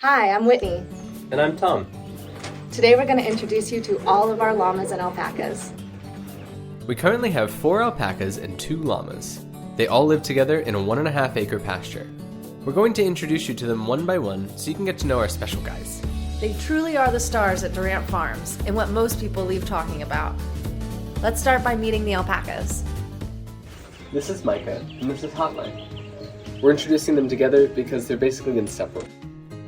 Hi, I'm Whitney. And I'm Tom. Today we're going to introduce you to all of our llamas and alpacas. We currently have 4 alpacas and 2 llamas. They all live together in a 1.5 acre pasture. We're going to introduce you to them one by one so you can get to know our special guys. They truly are the stars at Durrant Farms and what most people leave talking about. Let's start by meeting the alpacas. This is Micah, and this is Hotline. We're introducing them together because they're basically inseparable.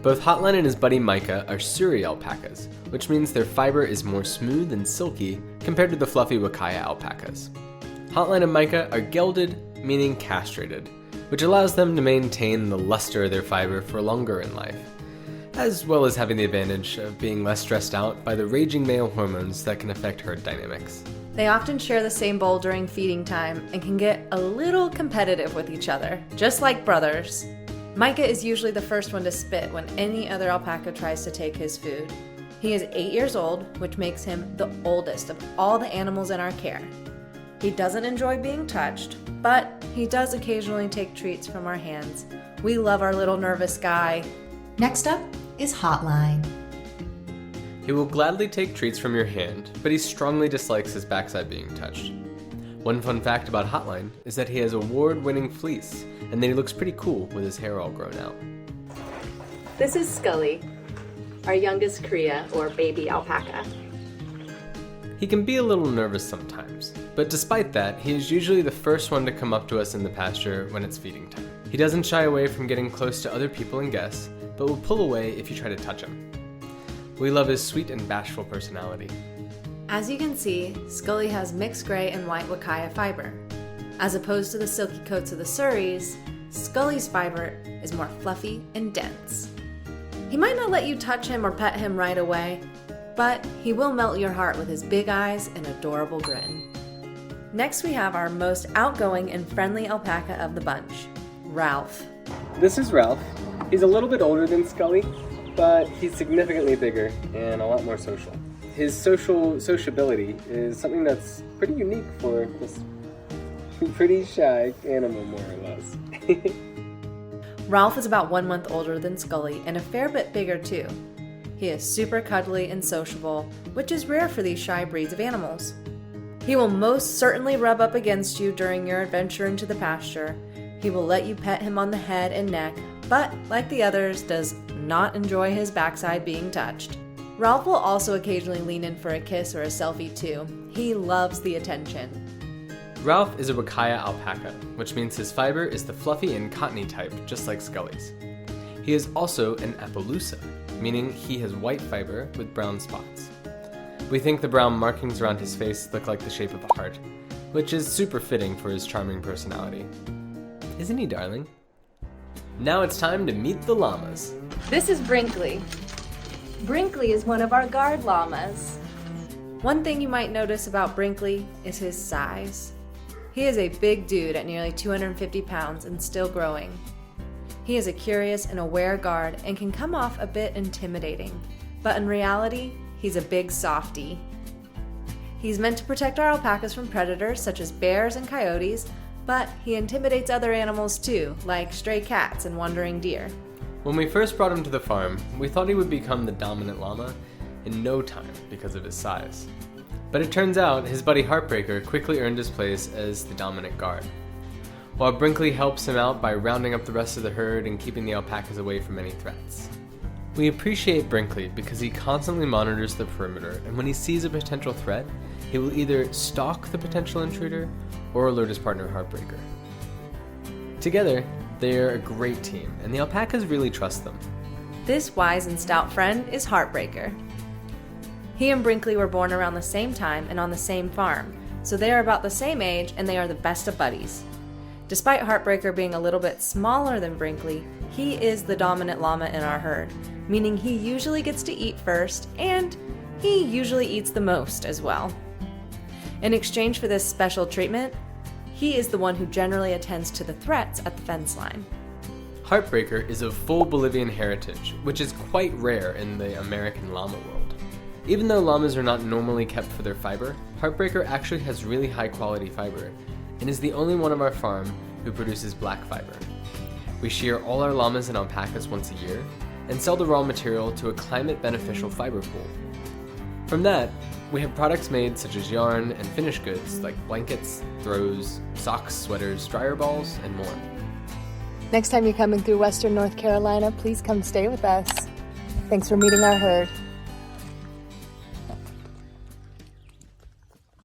Both Hotline and his buddy Micah are Surrey alpacas, which means their fiber is more smooth and silky compared to the fluffy Wakaya alpacas. Hotline and Micah are gelded, meaning castrated, which allows them to maintain the luster of their fiber for longer in life, as well as having the advantage of being less stressed out by the raging male hormones that can affect herd dynamics. They often share the same bowl during feeding time and can get a little competitive with each other, just like brothers. Micah is usually the first one to spit when any other alpaca tries to take his food. He is 8 years old, which makes him the oldest of all the animals in our care. He doesn't enjoy being touched, but he does occasionally take treats from our hands. We love our little nervous guy. Next up is Hotline. He will gladly take treats from your hand, but he strongly dislikes his backside being touched. One fun fact about Hotline is that he has award-winning fleece, and that he looks pretty cool with his hair all grown out. This is Scully, our youngest cria, or baby alpaca. He can be a little nervous sometimes, but despite that, he is usually the first one to come up to us in the pasture when it's feeding time. He doesn't shy away from getting close to other people and guests, but will pull away if you try to touch him. We love his sweet and bashful personality. As you can see, Scully has mixed gray and white Wakaya fiber. As opposed to the silky coats of the Surreys, Scully's fiber is more fluffy and dense. He might not let you touch him or pet him right away, but he will melt your heart with his big eyes and adorable grin. Next we have our most outgoing and friendly alpaca of the bunch, Ralph. This is Ralph. He's a little bit older than Scully, but he's significantly bigger and a lot more social. His sociability is something that's pretty unique for this pretty shy animal, more or less. Ralph is about 1 month older than Scully and a fair bit bigger too. He is super cuddly and sociable, which is rare for these shy breeds of animals. He will most certainly rub up against you during your adventure into the pasture. He will let you pet him on the head and neck, but like the others, does not enjoy his backside being touched. Ralph will also occasionally lean in for a kiss or a selfie too. He loves the attention. Ralph is a Wakaya alpaca, which means his fiber is the fluffy and cottony type, just like Scully's. He is also an Appaloosa, meaning he has white fiber with brown spots. We think the brown markings around his face look like the shape of a heart, which is super fitting for his charming personality. Isn't he, darling? Now it's time to meet the llamas. This is Brinkley. Brinkley is one of our guard llamas. One thing you might notice about Brinkley is his size. He is a big dude at nearly 250 pounds and still growing. He is a curious and aware guard and can come off a bit intimidating, but in reality, he's a big softie. He's meant to protect our alpacas from predators such as bears and coyotes, but he intimidates other animals too, like stray cats and wandering deer. When we first brought him to the farm, we thought he would become the dominant llama in no time because of his size. But it turns out his buddy Heartbreaker quickly earned his place as the dominant guard. While Brinkley helps him out by rounding up the rest of the herd and keeping the alpacas away from any threats. We appreciate Brinkley because he constantly monitors the perimeter, and when he sees a potential threat, he will either stalk the potential intruder or alert his partner Heartbreaker. Together, they are a great team, and the alpacas really trust them. This wise and stout friend is Heartbreaker. He and Brinkley were born around the same time and on the same farm, so they are about the same age and they are the best of buddies. Despite Heartbreaker being a little bit smaller than Brinkley, he is the dominant llama in our herd, meaning he usually gets to eat first, and he usually eats the most as well. In exchange for this special treatment, he is the one who generally attends to the threats at the fence line. Heartbreaker is of full Bolivian heritage, which is quite rare in the American llama world. Even though llamas are not normally kept for their fiber, Heartbreaker actually has really high quality fiber, and is the only one of our farm who produces black fiber. We shear all our llamas and alpacas once a year, and sell the raw material to a climate-beneficial fiber pool. From that, we have products made such as yarn and finished goods like blankets, throws, socks, sweaters, dryer balls, and more. Next time you're coming through Western North Carolina, please come stay with us. Thanks for meeting our herd.